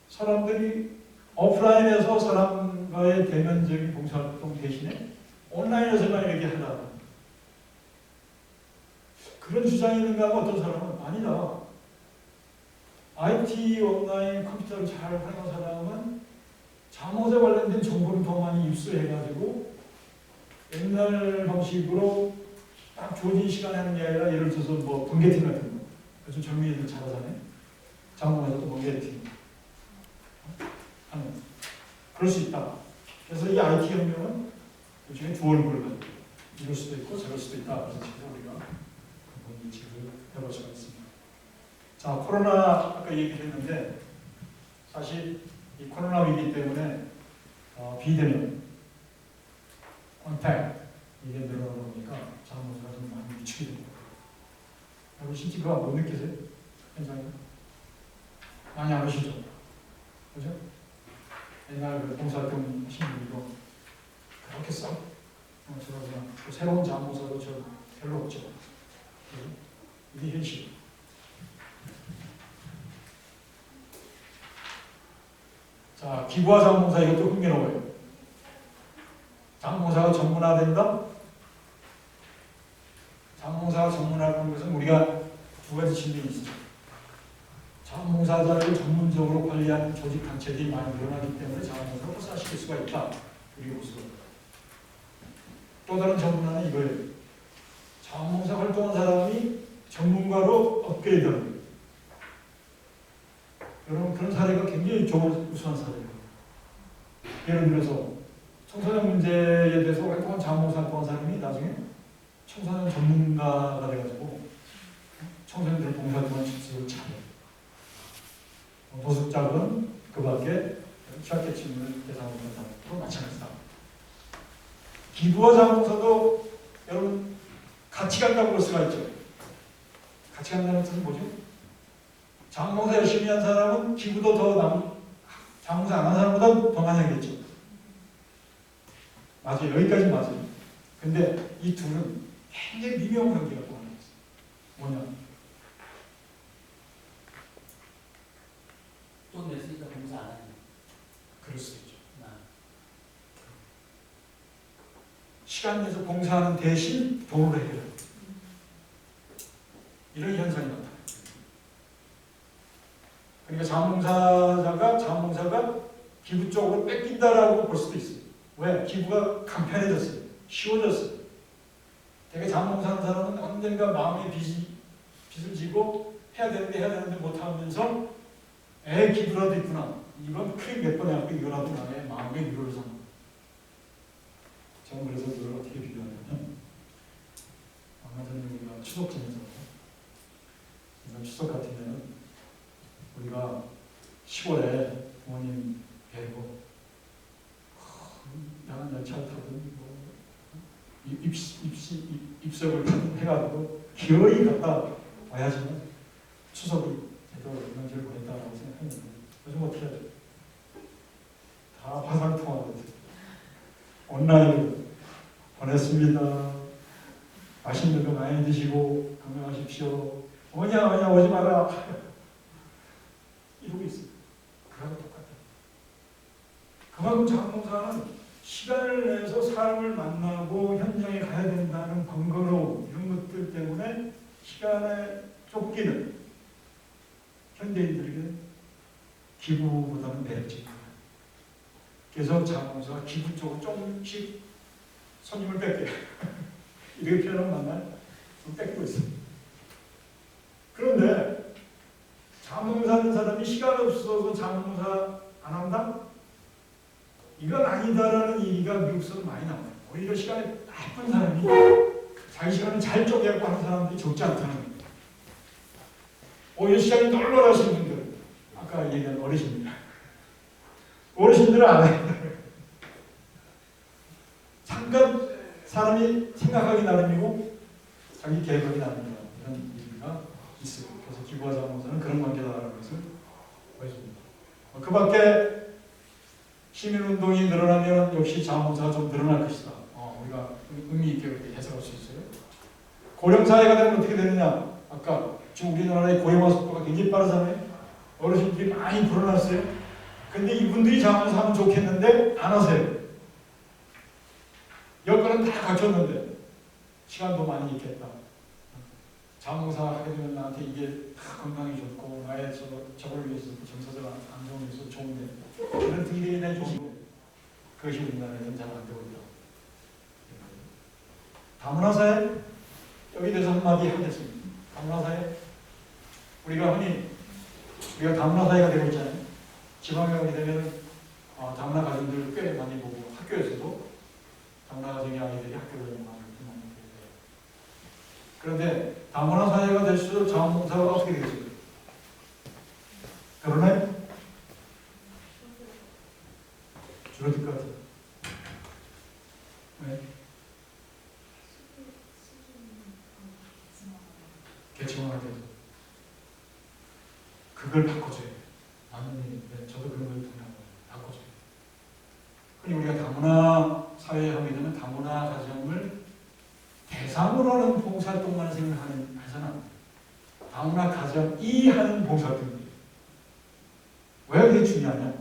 사람들이 오프라인에서 사람과의 대면적인 봉사활동 대신에 온라인에서만 이렇게 한다. 그런 주장이 있는가 하면 어떤 사람은 아니다. IT 온라인 컴퓨터를 잘 활용한 사람은 자원봉사 관련된 정보를 더 많이 입수해가지고 옛날 방식으로 딱 주어진 시간에 하는 게 아니라 예를 들어서 뭐 번개팀 같은 거. 요즘 젊은 애들 잘하잖아요. 자원봉사도 번개팀 하는. 그럴 수 있다. 그래서 이 IT 혁명은 요즘에 두 얼굴을 가지고 이럴 수도 있고 저럴 수도 있다. 그래서 지금 우리가 한번 인식을 해볼 수가 있습니다. 자, 코로나 아까 얘기를 했는데 사실 이 코로나 위기 때문에 비대면, 컨택 이게 늘어나다 보니까 자원봉사가 좀 많이 위축이 됩니다. 여러분 실제 그거 못 느끼세요? 현장에? 많이 안 오시죠? 그죠? 옛날 그 봉사활동 하신 분들도 그렇게 써. 저는 새로운 자원봉사도 저 별로 없죠. 그죠? 이게 현실. 자, 기부와 자원봉사 이것도 흥미로워요. 자원봉사가 전문화된다? 자원봉사가 전문화하는 것은 우리가 두 가지 측면이 있습니다. 자원봉사자를 전문적으로 관리하는 조직 단체들이 많이 늘어나기 때문에 자원봉사를 확산시킬 수가 있다. 우리 모습은. 또 다른 전문화는 이거예요. 자원봉사 활동한 사람이 전문가로 업그레이드하는. 여러분 그런 사례가 굉장히 좋은 우수한 사례예요. 예를 들어서 청소년 문제에 대해서 활동한 자원봉사 활동한 사람이 나중에 청소년 전문가가 돼가지고 청소년들 봉사활동을 직접을 잘해요. 노숙자는 그 밖에 취약계층을 대상으로 한다는 것도 마찬가지다. 기부와 자원봉사도 여러분 같이 간다고 볼 수가 있죠. 같이 간다는 뜻은 뭐죠? 자원봉사 열심히 한 사람은 기부도 자원봉사 안 한 사람보다 더 많이 하겠죠. 맞아요. 여기까지 맞아요. 근데 이 둘은 굉장히 미묘한 관계가 또 하나 있어요. 뭐냐? 돈 냈으니까 봉사 안 하니. 그럴 수 있죠. 나. 시간 내서 봉사하는 대신 돈으로 해결해요. 이런 현상이 나타나요. 그러니까 자원봉사가 기부 쪽으로 뺏긴다라고 볼 수도 있어요. 왜? 기부가 간편해졌어요. 쉬워졌어요. 되게 자원봉사하는 사람은 언젠가 마음에 빚을 지고 해야 되는데 못하면서 기부라도 있구나. 이건 크게 몇 번에 하고 이거라도 나의 마음의 위로를 삼는. 저는 그래서 그걸 어떻게 비교하냐면 얼마 전에 우리가 추석 지내서 이번 추석 같은 데는 우리가 시골에 부모님 뵈고 야간 열차를 타든 뭐 입석을 해가지고 기어이 갔다 와야지만 추석이 제대로 명절을 보냈다고 생각했는데 요즘 어떻게 하죠? 다 화상통화로 온라인으로 보냈습니다. 맛있는 거 많이 드시고 건강하십시오. 오냐 오지 마라. 이러고 있어요. 그거랑 똑같아요. 그만큼 자원봉사는 시간을 내서 사람을 만나고 현장에 가야 된다는 번거로움 이런 것들 때문에 시간에 쫓기는 현대인들에게 기부보다는 매력적입니다. 그래서 자원봉사가 기부 쪽으로 조금씩 손님을 뺏겨요. 이렇게 표현하면 맞나요? 좀 뺏기고 있습니다. 그런데 자원봉사 하는 사람이 시간 없어서 자원봉사 안 한다? 이건 아니다라는 얘기가 미국에서는 많이 나와요. 오히려 시간이 나쁜 사람이 자기 시간을 잘 쪼개고 하는 사람들이 적지 않다는 거예요. 오히려 시간이 널널하신 분들, 아까 얘기한 어르신들, 어르신들은 안 해요. 잠깐 사람이 생각하기 나름이고 자기 계획하기 나름이다. 이런 얘기가 있어요. 그래서 기부와 자원봉사는 그런 관계다라는 것을 보여줍니다. 그 밖에 시민운동이 늘어나면 역시 자원봉사가 좀 늘어날 것이다. 우리가 의미 있게 그렇게 해석할 수 있어요. 고령사회가 되면 어떻게 되느냐? 아까 지금 우리나라의 고령화 속도가 굉장히 빠르잖아요. 어르신들이 많이 불어났어요. 근데 이분들이 자원봉사 하면 좋겠는데 안 하세요. 여건은 다 갖췄는데 시간도 많이 있겠다. 자원봉사 하게 되면 나한테 이게 다 건강이 좋고 나의 저걸 위해서 정서적 안정을 위해서 좋은데 이런 등등이 내주시고 그것이 우리나라에는 잘 안 되고 있다. 다문화사회 여기 대해서 한마디 하겠습니다. 다문화사회 우리가 흔히 우리가 다문화사회가 되고 있잖아요. 지방에 오게 되면 다문화 가정들 꽤 많이 보고 학교에서도 다문화 가정의 아이들이 학교를 다니는 많이 보여요. 그런데 다문화 사회가 될수록 자원봉사가 어떻게 되겠습니까? 그러네? 줄어들 것 같아요. 왜? 계층화돼서 그걸 바꿔줘야 돼요. 저도 그런 걸 동의합니다. 바꿔줘야 돼요. 흔히 우리가 다문화 사회에 하게 되면 다문화 가정을 대상으로 하는 봉사활동만 생각하는 해서는 안 돼요. 다문화 가정이 하는 봉사활동이에요. 왜 그게 중요하냐?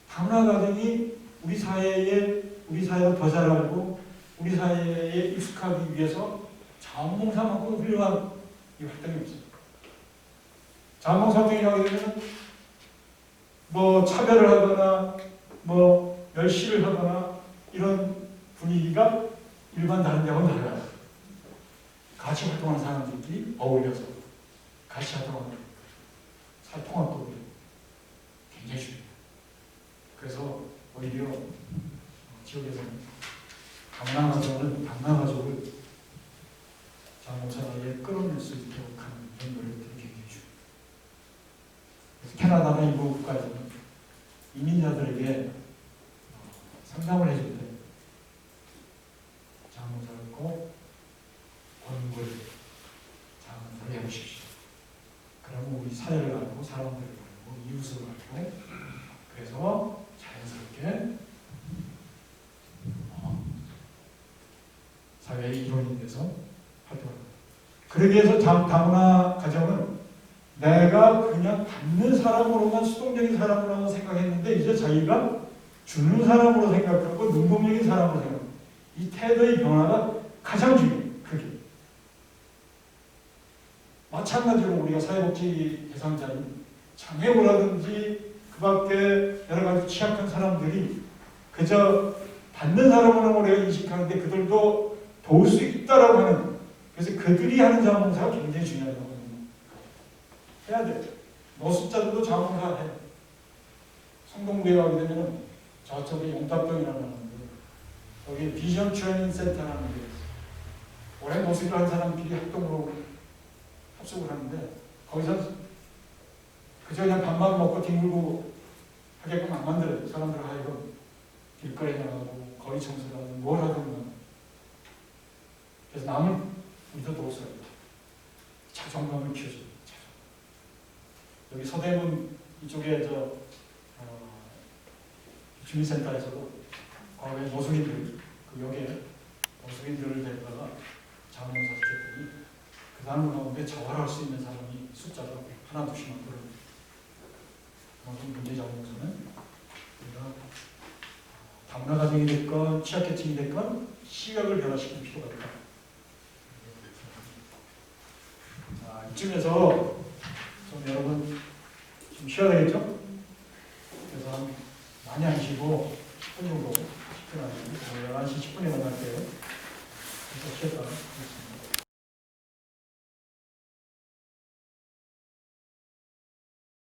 다문화 가정이 우리 사회를 더 잘 알고 우리 사회에 익숙하기 위해서 자원봉사만큼 훌륭한 이 활동이 없어요. 자원봉사 활동이라고 하면 뭐 차별을 하거나 뭐 멸시를 하거나 이런 분위기가 일반 다른 데하고는 달라요. 같이 활동하는 사람들끼리 어울려서 같이 활동하는 통합도 굉장히 중요해요. 그래서 오히려 지역에서는 다문화 가족을 자원봉사에 끌어낼 수 있도록 하는 이런 노력들이 굉장히 중요해요. 그래서 캐나다나 일부 국가에서는 이민자들에게 상담을 해줄 때 자원봉사를 꼭 권고를 자원봉사를 해보십시오. 그러면 우리 사회를 알고 사람들을 알고 이웃을 알고 그래서 자연스럽게 사회의 일원이 돼서 활동합니다. 그러기 위해서 다문화 가정은 내가 그냥 받는 사람으로만 수동적인 사람으로만 생각했는데 이제 자기가 주는 사람으로 생각하고 능동적인 사람으로 생각합니다. 이 태도의 변화가 가장 중요해요. 그게. 마찬가지로 우리가 사회복지 대상자인 장애우라든지 그 밖에 여러 가지 취약한 사람들이 그저 받는 사람으로 우리가 인식하는데 그들도 도울 수 있다라고 하는, 그래서 그들이 하는 자원봉사가 굉장히 중요하다고 합니다. 해야 돼. 노숙자들도 자원봉사 해요. 성동구에 가게 되면 저쪽에 용답동이라는 데인데 여기 비전 트레이닝 센터라는 게 있어요. 오래 노숙을 한 사람끼리 합동으로 합숙을 하는데 거기서 그저 그냥 밥만 먹고 뒹굴고 하게끔 안 만들어요. 사람들을 하여금 길거리에 나가고 거리 청소를 하든 뭘 하든. 그래서 남을 우리도 도와줘야 돼. 자존감을 키워줘야 돼. 여기 서대문 이쪽에 주민센터에서도 과거에 노숙인들, 그 역에 노숙인들을 데려다가 자원봉사 시켰더니 그 사람 가운데 자활할 수 있는 사람이 숫자가 하나 둘씩만 늘어요. 그만큼 문제 자원봉사는 우리가 다문화 가정이 됐건 취약계층이 됐건 시각을 변화시킬 필요가 있다. 자, 이쯤에서 좀 여러분 좀 쉬어야 되겠죠? 그래서 많이 안 쉬고 10분 정도 10분 안 쉬고 11시 10분에 만날게요. 그래서 쉬었다 하겠습니다.